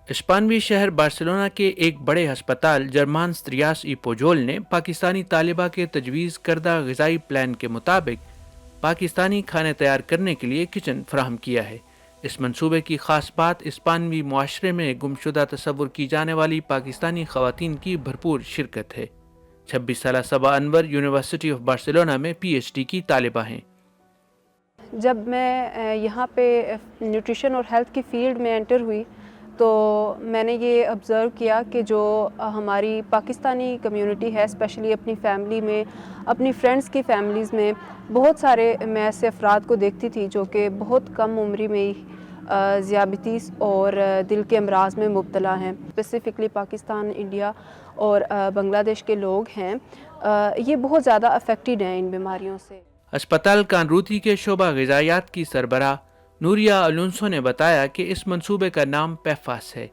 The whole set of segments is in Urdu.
اسپانوی شہر بارسلونا کے ایک بڑے ہسپتال جرمانس ریاس ای پوجول نے پاکستانی طالبہ کے تجویز کردہ غذائی پلان کے مطابق پاکستانی کھانے تیار کرنے کے لیے کچن فراہم کیا ہے۔ اس منصوبے کی خاص بات اسپانوی معاشرے میں گمشدہ تصور کی جانے والی پاکستانی خواتین کی بھرپور شرکت ہے۔ 26 سالہ صبا انور یونیورسٹی آف بارسلونا میں پی ایچ ڈی کی طالبہ ہیں۔ جب میں یہاں پہ نیوٹریشن اور ہیلتھ کی فیلڈ میں انٹر ہوئی تو میں نے یہ آبزرو کیا کہ جو ہماری پاکستانی کمیونٹی ہے، اسپیشلی اپنی فیملی میں، اپنی فرینڈس کی فیملیز میں بہت سارے میں ایسے افراد کو دیکھتی تھی جو کہ بہت کم عمری میں ہی ذیابیطس اور دل کے امراض میں مبتلا ہیں۔ اسپیسیفکلی پاکستان، انڈیا اور بنگلہ دیش کے لوگ ہیں، یہ بہت زیادہ افیکٹڈ ہیں ان بیماریوں سے۔ ہسپتال کانروتی کے شعبہ غذائیات کی سربراہ نوریا الونسو نے بتایا کہ اس منصوبے کا نام پیفاس ہے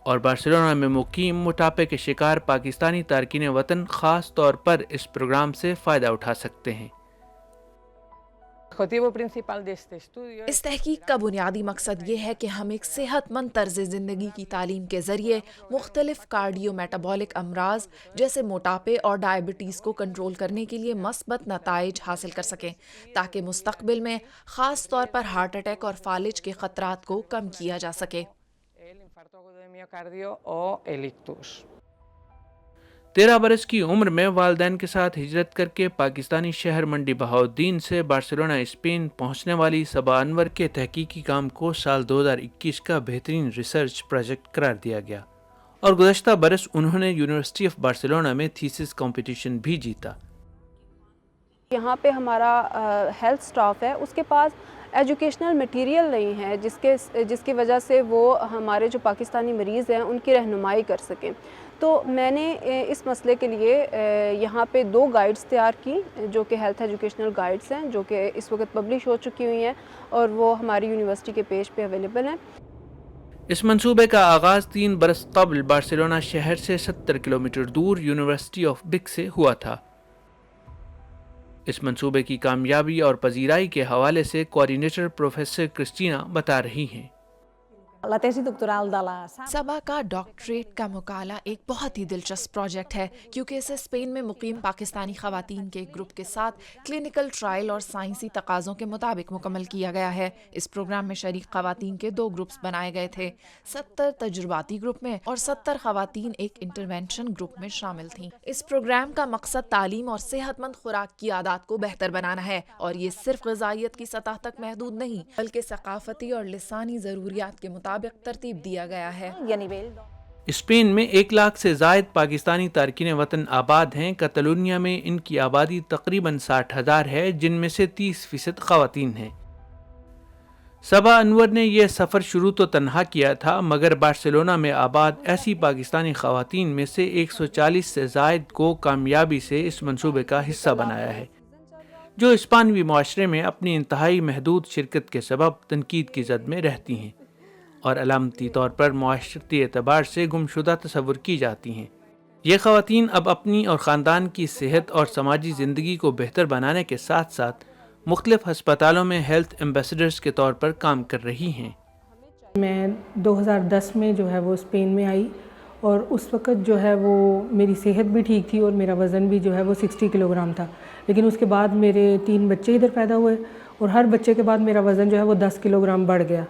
اور بارسلونا میں مقیم موٹاپے کے شکار پاکستانی تارکین وطن خاص طور پر اس پروگرام سے فائدہ اٹھا سکتے ہیں۔ اس تحقیق کا بنیادی مقصد یہ ہے کہ ہم ایک صحت مند طرز زندگی کی تعلیم کے ذریعے مختلف کارڈیو میٹابولک امراض جیسے موٹاپے اور ڈائبٹیز کو کنٹرول کرنے کے لیے مثبت نتائج حاصل کر سکیں تاکہ مستقبل میں خاص طور پر ہارٹ اٹیک اور فالج کے خطرات کو کم کیا جا سکے۔ 13 برس کی عمر میں والدین کے ساتھ ہجرت کر کے پاکستانی شہر منڈی بہاؤالدین سے بارسلونا اسپین پہنچنے والی صبا انور کے تحقیقی کام کو سال 2021 کا بہترین ریسرچ پروجیکٹ قرار دیا گیا اور گزشتہ برس انہوں نے یونیورسٹی آف بارسلونا میں تھیسس کمپٹیشن بھی جیتا۔ یہاں پہ ہمارا ہیلتھ سٹاف ہے، اس کے پاس ایجوکیشنل مٹیریل نہیں ہے جس کی وجہ سے وہ ہمارے جو پاکستانی مریض ہیں ان کی رہنمائی کر سکیں۔ تو میں نے اس مسئلے کے لیے یہاں پہ 2 گائیڈز تیار کی جو کہ ہیلتھ ایجوکیشنل گائیڈز ہیں، جو کہ اس وقت پبلش ہو چکی ہوئی ہیں اور وہ ہماری یونیورسٹی کے پیج پہ اویلیبل ہیں۔ اس منصوبے کا آغاز 3 برس قبل بارسلونا شہر سے 70 کلومیٹر دور یونیورسٹی آف بک سے ہوا تھا۔ اس منصوبے کی کامیابی اور پذیرائی کے حوالے سے کوآرڈینیٹر پروفیسر کرسٹینا بتا رہی ہیں۔ صبا کا ڈاکٹریٹ کا مقالہ ایک بہت ہی دلچسپ پروجیکٹ ہے کیونکہ اسے اسپین میں مقیم پاکستانی خواتین کے ایک گروپ کے ساتھ کلینکل ٹرائل اور سائنسی تقاضوں کے مطابق مکمل کیا گیا ہے۔ اس پروگرام میں شریک خواتین کے 2 گروپس بنائے گئے تھے، 70 تجرباتی گروپ میں اور 70 خواتین ایک انٹرونشن گروپ میں شامل تھیں۔ اس پروگرام کا مقصد تعلیم اور صحت مند خوراک کی عادات کو بہتر بنانا ہے اور یہ صرف غذائیت کی سطح تک محدود نہیں بلکہ ثقافتی اور لسانی ضروریات کے مطابق ترتیب دیا گیا ہے۔ اسپین میں 1 لاکھ سے زائد پاکستانی تارکین وطن آباد ہیں۔ کتالونیا میں ان کی آبادی تقریباً 60,000 ہے، جن میں سے 30% خواتین ہیں۔ صبا انور نے یہ سفر شروع تو تنہا کیا تھا مگر بارسلونا میں آباد ایسی پاکستانی خواتین میں سے 140 سے زائد کو کامیابی سے اس منصوبے کا حصہ بنایا ہے، جو اسپانوی معاشرے میں اپنی انتہائی محدود شرکت کے سبب تنقید کی زد میں رہتی ہیں اور علامتی طور پر معاشرتی اعتبار سے گمشدہ تصور کی جاتی ہیں۔ یہ خواتین اب اپنی اور خاندان کی صحت اور سماجی زندگی کو بہتر بنانے کے ساتھ ساتھ مختلف ہسپتالوں میں ہیلتھ ایمبیسڈرز کے طور پر کام کر رہی ہیں۔ میں 2010 میں جو ہے وہ اسپین میں آئی اور اس وقت جو ہے وہ میری صحت بھی ٹھیک تھی اور میرا وزن بھی جو ہے وہ 60 کلو گرام تھا، لیکن اس کے بعد میرے 3 بچے ادھر پیدا ہوئے اور ہر بچے کے بعد میرا وزن جو ہے وہ 10 کلو گرام بڑھ گیا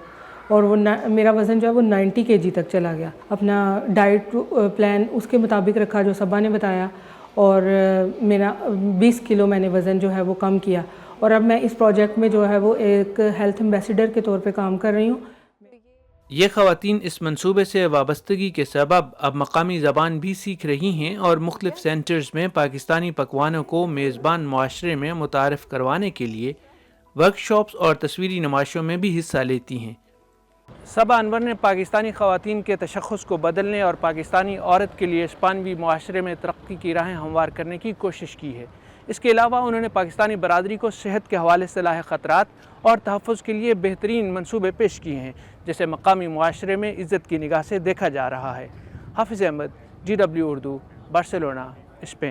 اور وہ میرا وزن جو ہے وہ 90 kg تک چلا گیا۔ اپنا ڈائٹ پلان اس کے مطابق رکھا جو صبا نے بتایا اور میرا 20 کلو میں نے وزن جو ہے وہ کم کیا اور اب میں اس پروجیکٹ میں جو ہے وہ ایک ہیلتھ ایمبیسڈر کے طور پہ کام کر رہی ہوں۔ یہ خواتین اس منصوبے سے وابستگی کے سبب اب مقامی زبان بھی سیکھ رہی ہیں اور مختلف سینٹرز میں پاکستانی پکوانوں کو میزبان معاشرے میں متعارف کروانے کے لیے ورکشاپس اور تصویری نمائشوں میں بھی حصہ لیتی ہیں۔ صبا انور نے پاکستانی خواتین کے تشخص کو بدلنے اور پاکستانی عورت کے لیے اسپانوی معاشرے میں ترقی کی راہیں ہموار کرنے کی کوشش کی ہے۔ اس کے علاوہ انہوں نے پاکستانی برادری کو صحت کے حوالے سے لاحق خطرات اور تحفظ کے لیے بہترین منصوبے پیش کیے ہیں جسے مقامی معاشرے میں عزت کی نگاہ سے دیکھا جا رہا ہے۔ Hafiz Ahmad, GW Urdu, Barcelona, Spain.